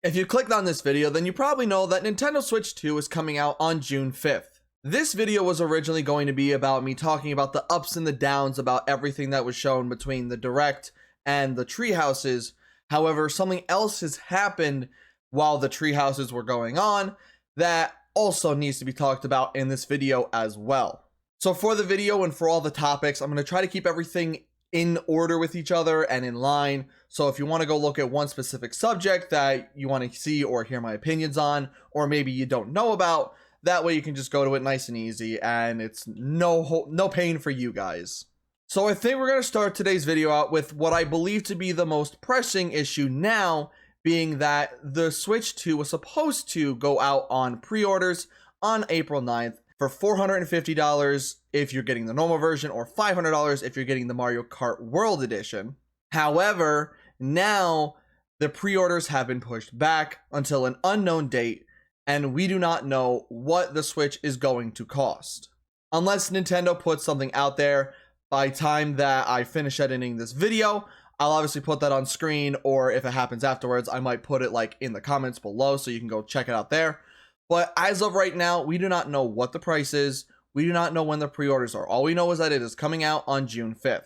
If you clicked on this video, then you probably know that Nintendo Switch 2 is coming out on June 5th. This video was originally going to be about me talking about the ups and the downs about everything that was shown between the Direct and the treehouses. However, something else has happened while the treehouses were going on that also needs to be talked about in this video as well. So for the video and for all the topics, I'm going to try to keep everything in order with each other and in line. So if you want to go look at one specific subject that you want to see or hear my opinions on, or maybe you don't know about, that way you can just go to it nice and easy and it's no pain for you guys. So I think we're going to start today's video out with what I believe to be the most pressing issue now, being that the Switch 2 was supposed to go out on pre-orders on April 9th for $450 if you're getting the normal version, or $500 if you're getting the Mario Kart World Edition. However, now the pre-orders have been pushed back until an unknown date, and we do not know what the Switch is going to cost. Unless Nintendo puts something out there by time that I finish editing this video, I'll obviously put that on screen, or if it happens afterwards, I might put it like in the comments below so you can go check it out there. But as of right now, we do not know what the price is. We do not know when the pre-orders are. All we know is that it is coming out on June 5th.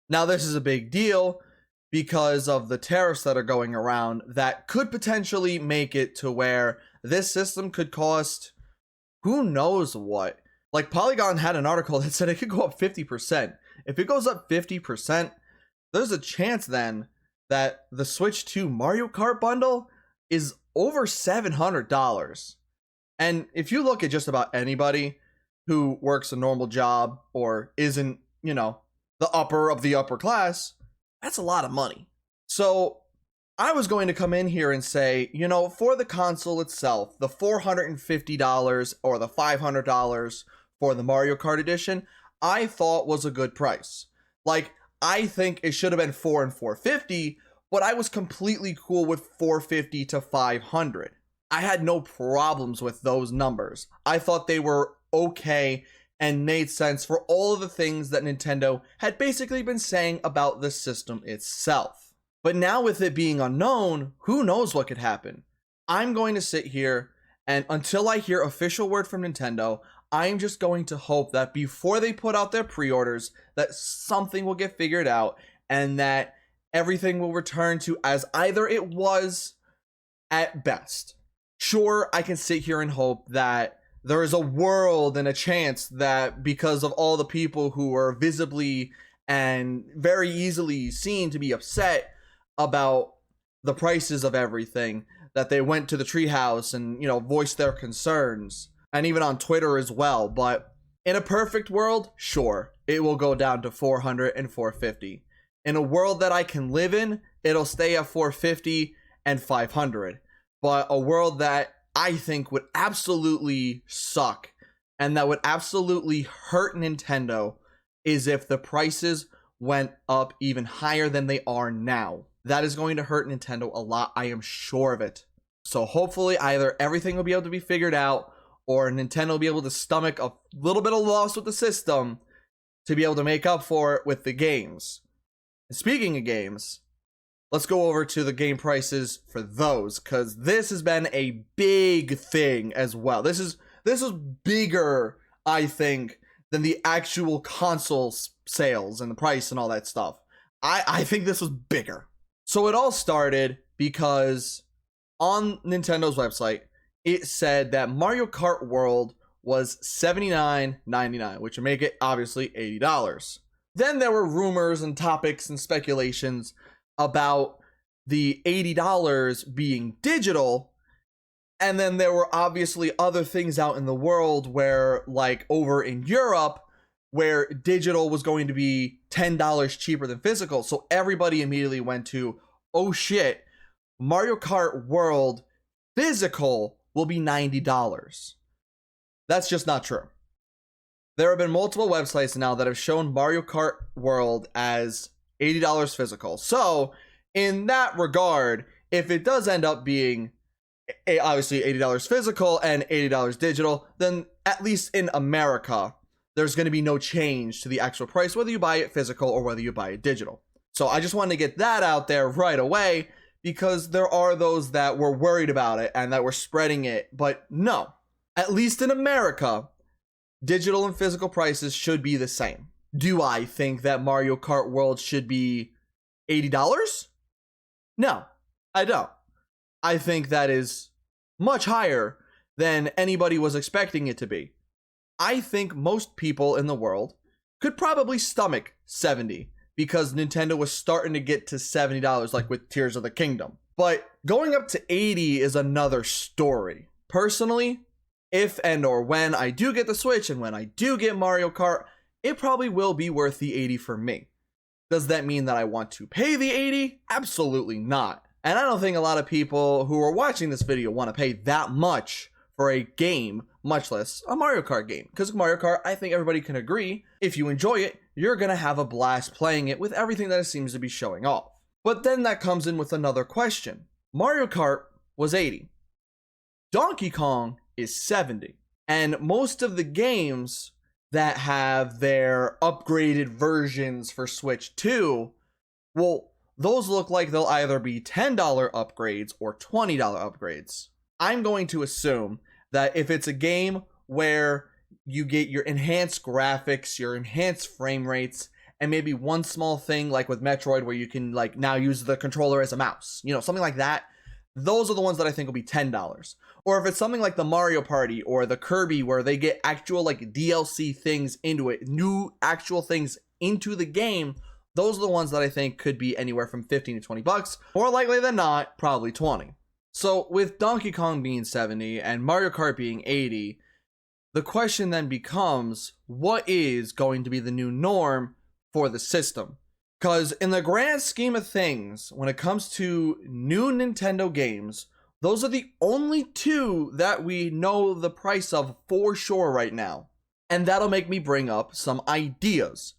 Now, this is a big deal because of the tariffs that are going around that could potentially make it to where this system could cost who knows what. Like, Polygon had an article that said it could go up 50%. If it goes up 50%, there's a chance then that the Switch 2 Mario Kart bundle is over $700. And if you look at just about anybody who works a normal job or isn't, you know, the upper of the upper class, that's a lot of money. So I was going to come in here and say, you know, for the console itself, the $450 or the $500 for the Mario Kart edition, I thought was a good price. Like, I think it should have been $400 and $450, but I was completely cool with $450 to $500. I had no problems with those numbers. I thought they were okay and made sense for all of the things that Nintendo had basically been saying about the system itself. But now with it being unknown, who knows what could happen? I'm going to sit here and until I hear official word from Nintendo, I'm just going to hope that before they put out their pre-orders, that something will get figured out and that everything will return to as either it was at best. Sure, I can sit here and hope that there is a world and a chance that because of all the people who are visibly and very easily seen to be upset about the prices of everything, that they went to the treehouse and, you know, voiced their concerns, and even on Twitter as well. But in a perfect world, sure, it will go down to $400 and $450. In a world that I can live in, it'll stay at $450 and $500. But a world that I think would absolutely suck and that would absolutely hurt Nintendo is if the prices went up even higher than they are now. That is going to hurt Nintendo a lot. I am sure of it. So hopefully either everything will be able to be figured out or Nintendo will be able to stomach a little bit of loss with the system to be able to make up for it with the games. And speaking of games, let's go over to the game prices for those, because this has been a big thing as well. This is bigger, I think, than the actual console sales and the price and all that stuff. I think this was bigger. So it all started because on Nintendo's website, it said that Mario Kart World was $79.99, which would make it obviously $80. Then there were rumors and topics and speculations about the $80 being digital, and then there were obviously other things out in the world where, like over in Europe, where digital was going to be $10 cheaper than physical. So everybody immediately went to, oh shit, Mario Kart World physical will be $90. That's just not true. There have been multiple websites now that have shown Mario Kart World as $80 physical. So in that regard, if it does end up being obviously $80 physical and $80 digital, then at least in America, there's going to be no change to the actual price, whether you buy it physical or whether you buy it digital. So I just wanted to get that out there right away because there are those that were worried about it and that were spreading it. But no, at least in America, digital and physical prices should be the same. Do I think that Mario Kart World should be $80? No, I don't. I think that is much higher than anybody was expecting it to be. I think most people in the world could probably stomach $70 because Nintendo was starting to get to $70 like with Tears of the Kingdom. But going up to $80 is another story. Personally, if and or when I do get the Switch and when I do get Mario Kart, it probably will be worth the $80 for me. Does that mean that I want to pay the $80? Absolutely not. And I don't think a lot of people who are watching this video want to pay that much for a game, much less a Mario Kart game. Because Mario Kart, I think everybody can agree, if you enjoy it, you're going to have a blast playing it with everything that it seems to be showing off. But then that comes in with another question. Mario Kart was $80. Donkey Kong is $70. And most of the games that have their upgraded versions for Switch 2, well, those look like they'll either be $10 upgrades or $20 upgrades. I'm going to assume that if it's a game where you get your enhanced graphics, your enhanced frame rates, and maybe one small thing like with Metroid where you can like now use the controller as a mouse, you know, something like that, those are the ones that I think will be $10. Or if it's something like the Mario Party or the Kirby where they get actual like DLC things into it, new actual things into the game, those are the ones that I think could be anywhere from $15 to $20. More likely than not, probably $20. So with Donkey Kong being $70 and Mario Kart being $80, the question then becomes, what is going to be the new norm for the system? Because in the grand scheme of things, when it comes to new Nintendo games, those are the only two that we know the price of for sure right now. And that'll make me bring up some ideas.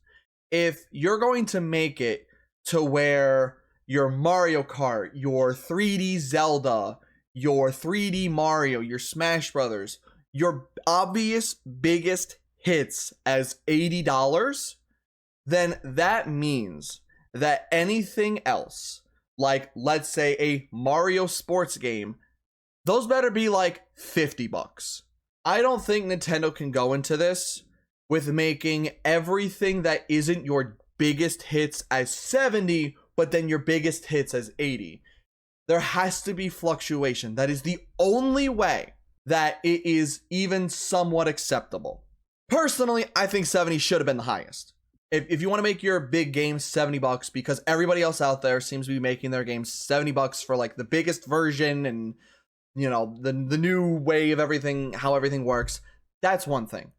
If you're going to make it to where your Mario Kart, your 3D Zelda, your 3D Mario, your Smash Brothers, your obvious biggest hits as $80, then that means that anything else, like let's say a Mario sports game, those better be like $50. I don't think Nintendo can go into this with making everything that isn't your biggest hits as $70, but then your biggest hits as $80. There has to be fluctuation. That is the only way that it is even somewhat acceptable. Personally, I think $70 should have been the highest. If you want to make your big game $70 because everybody else out there seems to be making their games $70 for like the biggest version and, you know, the new way of everything, how everything works, that's one thing.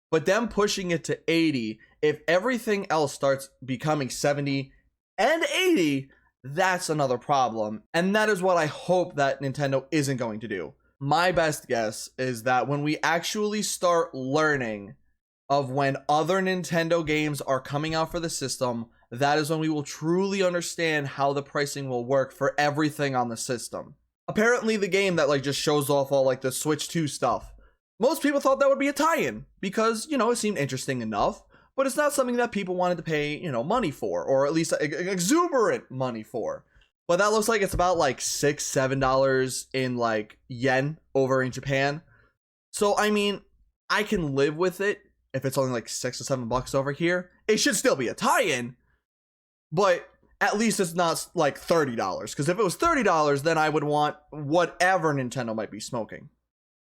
But them pushing it to $80, if everything else starts becoming $70 and $80, that's another problem. And that is what I hope that Nintendo isn't going to do. My best guess is that when we actually start learning of when other Nintendo games are coming out for the system, that is when we will truly understand how the pricing will work for everything on the system. Apparently the game that like just shows off all like the Switch 2 stuff, most people thought that would be a tie-in because, you know, it seemed interesting enough, but it's not something that people wanted to pay, you know, money for, or at least exuberant money for. But that looks like it's about like $6-7 in like yen over in Japan. So, I mean, I can live with it if it's only like $6 or $7 over here. It should still be a tie-in, but at least it's not like $30. Because if it was $30, then I would want whatever Nintendo might be smoking.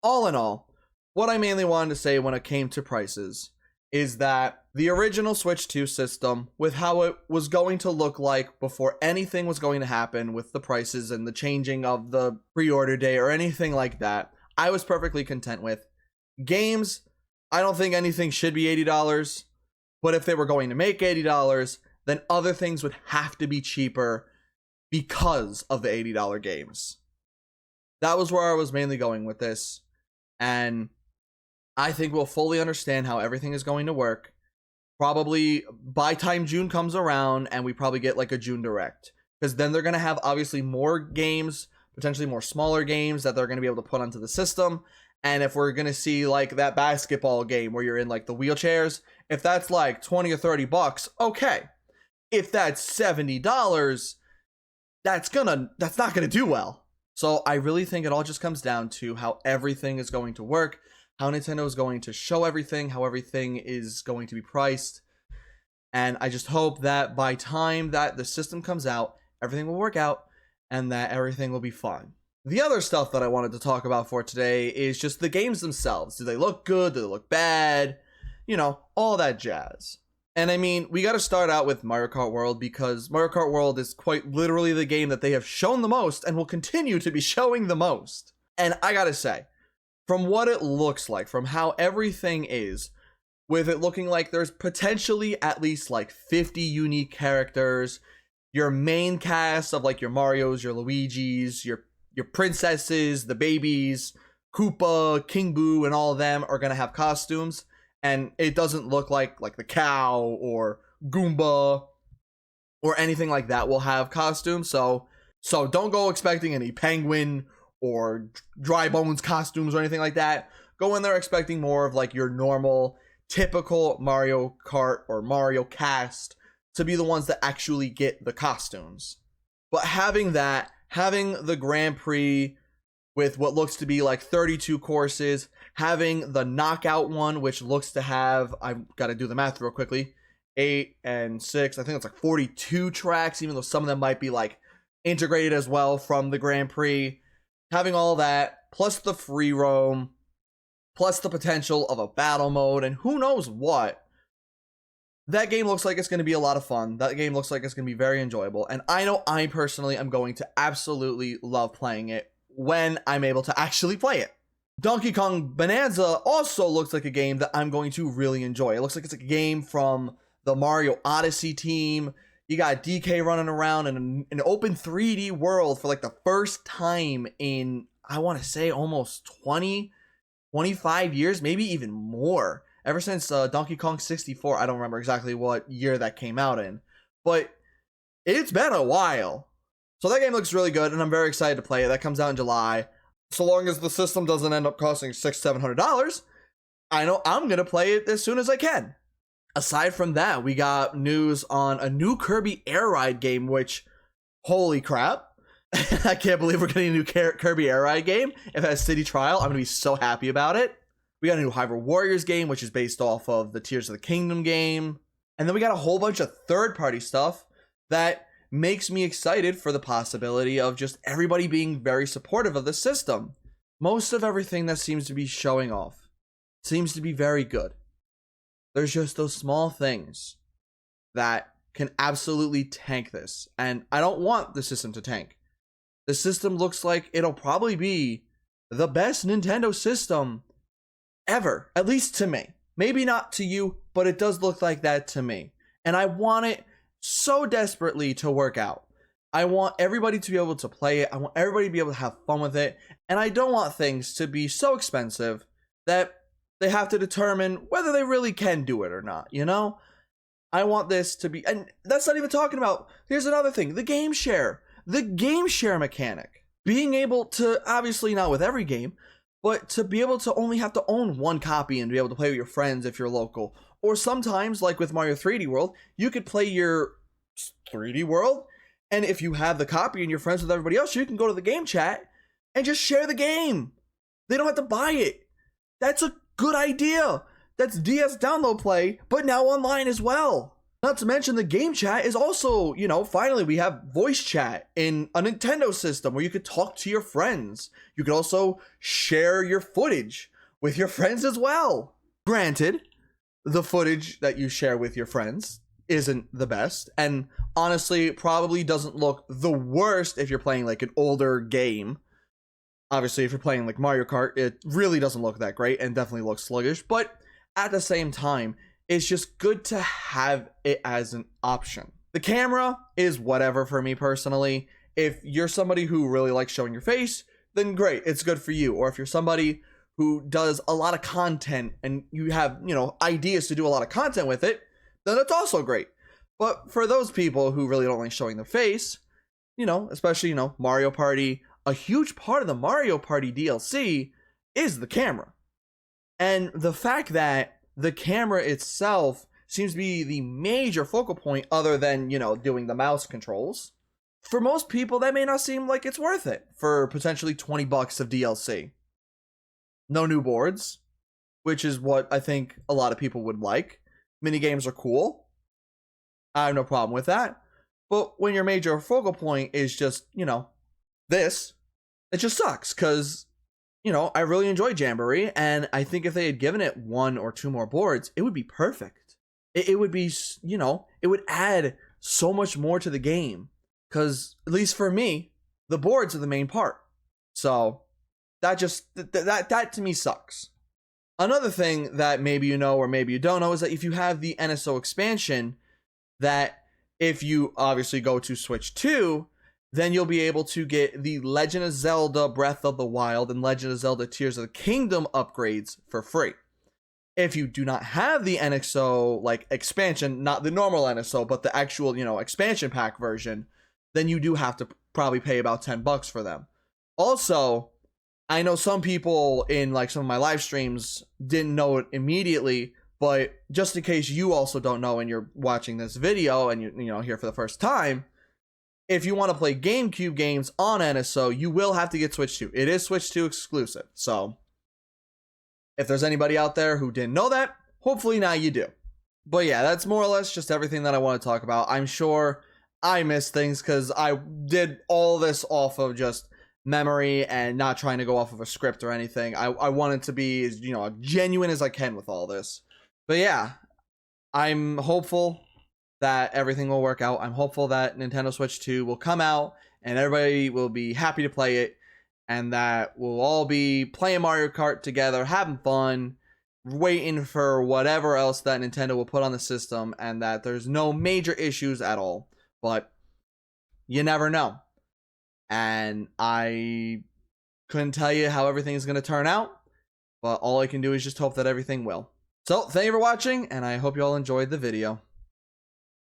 All in all, what I mainly wanted to say when it came to prices is that the original Switch 2 system, with how it was going to look like before anything was going to happen with the prices and the changing of the pre-order day or anything like that, I was perfectly content with. Games, I don't think anything should be $80, but if they were going to make $80, then other things would have to be cheaper because of the $80 games. That was where I was mainly going with this, and I think we'll fully understand how everything is going to work probably by time June comes around, and we probably get like a June Direct, because then they're going to have obviously more games, potentially more smaller games that they're going to be able to put onto the system. And if we're going to see like that basketball game where you're in like the wheelchairs, if that's like $20 or $30, okay. If that's $70, that's not gonna do well. So I really think it all just comes down to how everything is going to work, how Nintendo is going to show everything, how everything is going to be priced. And I just hope that by time that the system comes out, everything will work out and that everything will be fine. The other stuff that I wanted to talk about for today is just the games themselves. Do they look good? Do they look bad? You know, all that jazz. And I mean, we got to start out with Mario Kart World because Mario Kart World is quite literally the game that they have shown the most and will continue to be showing the most. And I got to say, from what it looks like, from how everything is, with it looking like there's potentially at least like 50 unique characters, your main cast of like your Marios, your Luigis, your princesses, the babies, Koopa, King Boo, and all of them are going to have costumes. And it doesn't look like the cow or Goomba or anything like that will have costumes. So don't go expecting any penguin or dry bones costumes or anything like that. Go in there expecting more of like your normal, typical Mario Kart or Mario cast to be the ones that actually get the costumes. But having the Grand Prix with what looks to be like 32 courses, having the knockout one, which looks to have, I've got to do the math real quickly, 8 and 6, I think it's like 42 tracks, even though some of them might be like integrated as well from the Grand Prix. Having all that, plus the free roam, plus the potential of a battle mode, and who knows what. That game looks like it's going to be a lot of fun. That game looks like it's going to be very enjoyable. And I know I personally am going to absolutely love playing it when I'm able to actually play it. Donkey Kong Bananza also looks like a game that I'm going to really enjoy. It looks like it's a game from the Mario Odyssey team. You got DK running around in an open 3D world for like the first time in, I want to say, almost 25 years, maybe even more. Ever since Donkey Kong 64, I don't remember exactly what year that came out in, but it's been a while. So that game looks really good, and I'm very excited to play it. That comes out in July. So long as the system doesn't end up costing $600-700, I know I'm going to play it as soon as I can. Aside from that, we got news on a new Kirby Air Ride game, which, holy crap. I can't believe we're getting a new Kirby Air Ride game. If it has City Trial, I'm going to be so happy about it. We got a new Hyrule Warriors game, which is based off of the Tears of the Kingdom game. And then we got a whole bunch of third-party stuff that makes me excited for the possibility of just everybody being very supportive of the system. Most of everything that seems to be showing off seems to be very good. There's just those small things that can absolutely tank this. And I don't want the system to tank. The system looks like it'll probably be the best Nintendo system ever, at least to me. Maybe not to you, but it does look like that to me. And I want it so desperately to work out. I want everybody to be able to play it. I want everybody to be able to have fun with it. And I don't want things to be so expensive that they have to determine whether they really can do it or not, you know? I want this to be, and that's not even talking about, here's another thing, the GameShare. The GameShare mechanic. Being able to, obviously not with every game, but to be able to only have to own one copy and be able to play with your friends if you're local. Or sometimes, like with Mario 3D World, you could play your 3D World, and if you have the copy and you're friends with everybody else, you can go to the GameChat and just share the game. They don't have to buy it. That's a good idea. That's DS download play, but now online as well. Not to mention the GameChat is also, you know, finally we have voice chat in a Nintendo system where you could talk to your friends. You could also share your footage with your friends as well. Granted, the footage that you share with your friends isn't the best, and honestly probably doesn't look the worst if you're playing like an older game. Obviously, if you're playing like Mario Kart, it really doesn't look that great and definitely looks sluggish, but at the same time, it's just good to have it as an option. The camera is whatever for me personally. If you're somebody who really likes showing your face, then great, it's good for you. Or if you're somebody who does a lot of content and you have, you know, ideas to do a lot of content with it, then that's also great. But for those people who really don't like showing their face, you know, especially, you know, Mario Party, a huge part of the Mario Party DLC is the camera. And the fact that the camera itself seems to be the major focal point other than, you know, doing the mouse controls, for most people, that may not seem like it's worth it for potentially $20 of DLC. No new boards, which is what I think a lot of people would like. Minigames are cool. I have no problem with that. But when your major focal point is just, this, it just sucks because, I really enjoy Jamboree, and I think if they had given it 1 or 2 more boards, it would be perfect. It would be, it would add so much more to the game. Because, at least for me, the boards are the main part. So, that to me sucks. Another thing that maybe you know or maybe you don't know is that if you have the NSO expansion, that if you obviously go to Switch 2, then you'll be able to get the Legend of Zelda Breath of the Wild and Legend of Zelda Tears of the Kingdom upgrades for free. If you do not have the NSO expansion, not the normal NSO, but the actual, expansion pack version, then you do have to probably pay about $10 for them. Also, I know some people in some of my live streams didn't know it immediately, but just in case you also don't know and you're watching this video and you're here for the first time, if you want to play GameCube games on NSO, you will have to get Switch 2. It is Switch 2 exclusive. So if there's anybody out there who didn't know that, hopefully now you do. But yeah, that's more or less just everything that I want to talk about. I'm sure I missed things because I did all this off of just memory and not trying to go off of a script or anything. I wanted to be as genuine as I can with all this. But yeah, I'm hopeful that everything will work out. I'm hopeful that Nintendo Switch 2 will come out and everybody will be happy to play it, and that we'll all be playing Mario Kart together, having fun, waiting for whatever else that Nintendo will put on the system, and that there's no major issues at all. But you never know. And I couldn't tell you how everything is going to turn out, but all I can do is just hope that everything will. So, thank you for watching, and I hope you all enjoyed the video.